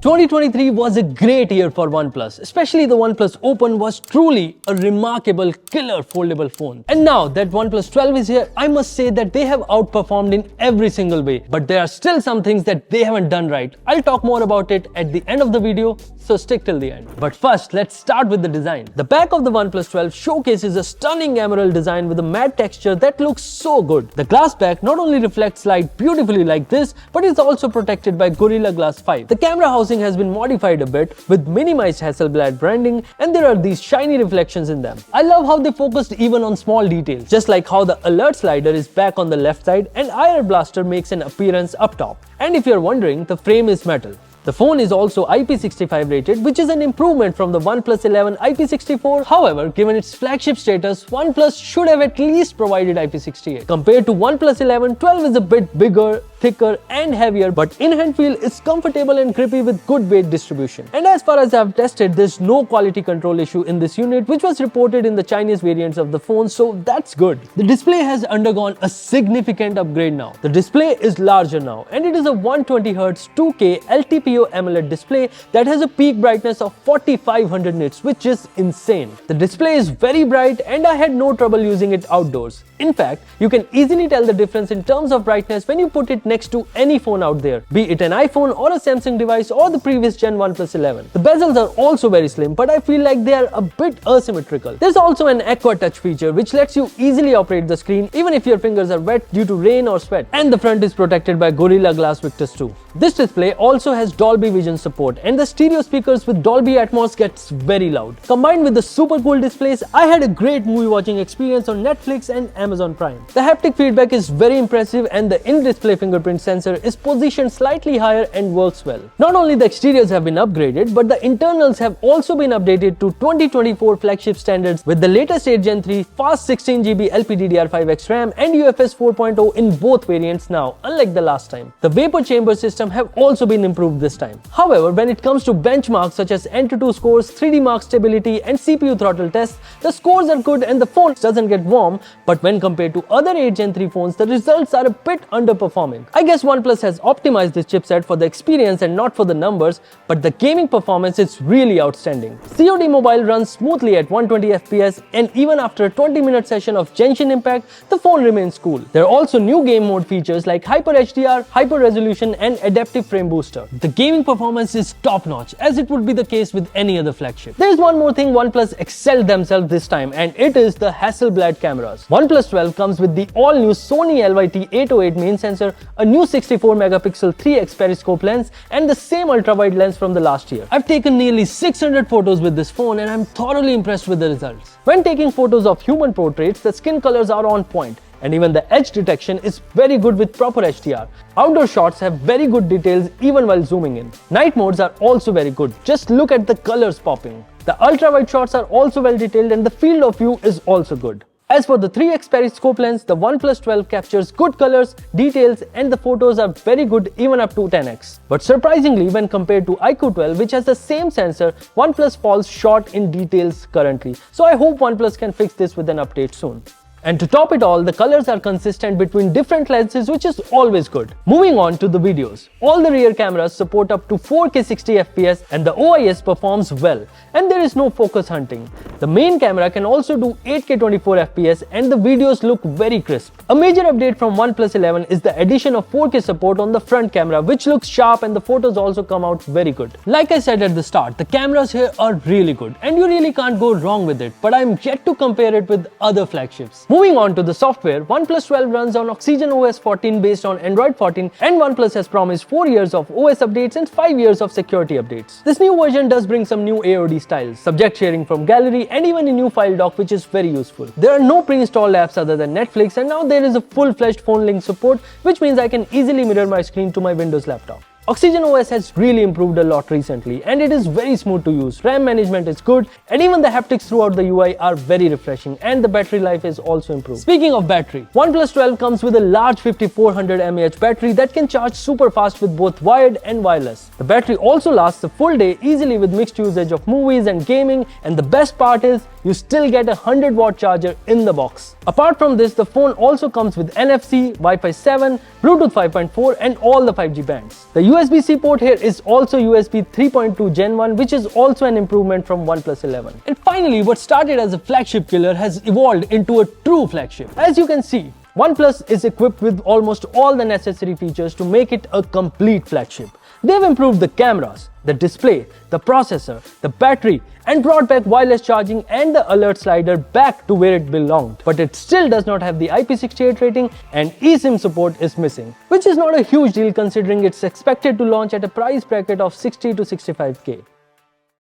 2023 was a great year for OnePlus, especially the OnePlus Open was truly a remarkable killer foldable phone. And now that OnePlus 12 is here, I must say that they have outperformed in every single way. But there are still some things that they haven't done right. I'll talk more about it at the end of the video, so stick till the end. But first, let's start with the design. The back of the OnePlus 12 showcases a stunning emerald design with a matte texture that looks so good. The glass back not only reflects light beautifully like this, but is also protected by Gorilla Glass 5. The camera housing has been modified a bit with minimized Hasselblad branding, and there are these shiny reflections in them. I love how they focused even on small details, just like how the alert slider is back on the left side and IR blaster makes an appearance up top. And if you're wondering, the frame is metal. The phone is also IP65 rated, which is an improvement from the OnePlus 11 IP64. However, given its flagship status, OnePlus should have at least provided IP68. Compared to OnePlus 11, 12 is a bit bigger, thicker and heavier, but in-hand feel is comfortable and grippy with good weight distribution. And as far as I've tested, there's no quality control issue in this unit, which was reported in the Chinese variants of the phone, so that's good. The display has undergone a significant upgrade now. The display is larger now, and it is a 120Hz 2K LTPO AMOLED display that has a peak brightness of 4500 nits, which is insane. The display is very bright and I had no trouble using it outdoors. In fact, you can easily tell the difference in terms of brightness when you put it next to any phone out there, be it an iPhone or a Samsung device or the previous gen OnePlus 11. The bezels are also very slim, but I feel like they are a bit asymmetrical. There's also an Aqua Touch feature which lets you easily operate the screen even if your fingers are wet due to rain or sweat. And the front is protected by Gorilla Glass Victus 2. This display also has Dolby Vision support, and the stereo speakers with Dolby Atmos gets very loud. Combined with the super cool displays, I had a great movie watching experience on Netflix and Amazon Prime. The haptic feedback is very impressive and the in-display fingerprint sensor is positioned slightly higher and works well. Not only the exteriors have been upgraded, but the internals have also been updated to 2024 flagship standards with the latest 8 Gen 3 fast 16GB LPDDR5X RAM and UFS 4.0 in both variants now, unlike the last time. The vapor chamber system have also been improved this time. However, when it comes to benchmarks such as Antutu scores, 3D Mark stability and CPU throttle tests, the scores are good and the phone doesn't get warm, but when compared to other 8 Gen 3 phones, the results are a bit underperforming. I guess OnePlus has optimized this chipset for the experience and not for the numbers, but the gaming performance is really outstanding. COD Mobile runs smoothly at 120 FPS, and even after a 20-minute session of Genshin Impact, the phone remains cool. There are also new game mode features like Hyper HDR, Hyper Resolution and Adaptive Frame Booster. The gaming performance is top-notch, as it would be the case with any other flagship. There is one more thing OnePlus excelled themselves this time, and it is the Hasselblad cameras. OnePlus 12 comes with the all-new Sony LYT-808 main sensor, a new 64-megapixel 3x periscope lens, and the same ultra-wide lens from the last year. I've taken nearly 600 photos with this phone and I'm thoroughly impressed with the results. When taking photos of human portraits, the skin colors are on point, and even the edge detection is very good with proper HDR. Outdoor shots have very good details even while zooming in. Night modes are also very good, just look at the colors popping. The ultra-wide shots are also well detailed and the field of view is also good. As for the 3x periscope lens, the OnePlus 12 captures good colors, details and the photos are very good even up to 10x. But surprisingly, when compared to iQOO 12, which has the same sensor, OnePlus falls short in details currently. So I hope OnePlus can fix this with an update soon. And to top it all, the colors are consistent between different lenses, which is always good. Moving on to the videos. All the rear cameras support up to 4K 60 FPS and the OIS performs well. And there is no focus hunting. The main camera can also do 8K 24 FPS and the videos look very crisp. A major update from OnePlus 11 is the addition of 4K support on the front camera, which looks sharp and the photos also come out very good. Like I said at the start, the cameras here are really good and you really can't go wrong with it, but I'm yet to compare it with other flagships. Moving on to the software, OnePlus 12 runs on OxygenOS 14 based on Android 14, and OnePlus has promised 4 years of OS updates and 5 years of security updates. This new version does bring some new AOD styles, subject sharing from gallery and even a new file dock, which is very useful. There are no pre-installed apps other than Netflix, and now there is a full-fledged phone link support, which means I can easily mirror my screen to my Windows laptop. OxygenOS has really improved a lot recently and it is very smooth to use. RAM management is good and even the haptics throughout the UI are very refreshing, and the battery life is also improved. Speaking of battery, OnePlus 12 comes with a large 5400 mAh battery that can charge super fast with both wired and wireless. The battery also lasts a full day easily with mixed usage of movies and gaming, and the best part is you still get a 100-watt charger in the box. Apart from this, the phone also comes with NFC, Wi-Fi 7, Bluetooth 5.4 and all the 5G bands. The USB-C port here is also USB 3.2 Gen 1, which is also an improvement from OnePlus 11. And finally, what started as a flagship killer has evolved into a true flagship. As you can see, OnePlus is equipped with almost all the necessary features to make it a complete flagship. They've improved the cameras, the display, the processor, the battery, and brought back wireless charging and the alert slider back to where it belonged. But it still does not have the IP68 rating and eSIM support is missing, which is not a huge deal considering it's expected to launch at a price bracket of 60 to 65K.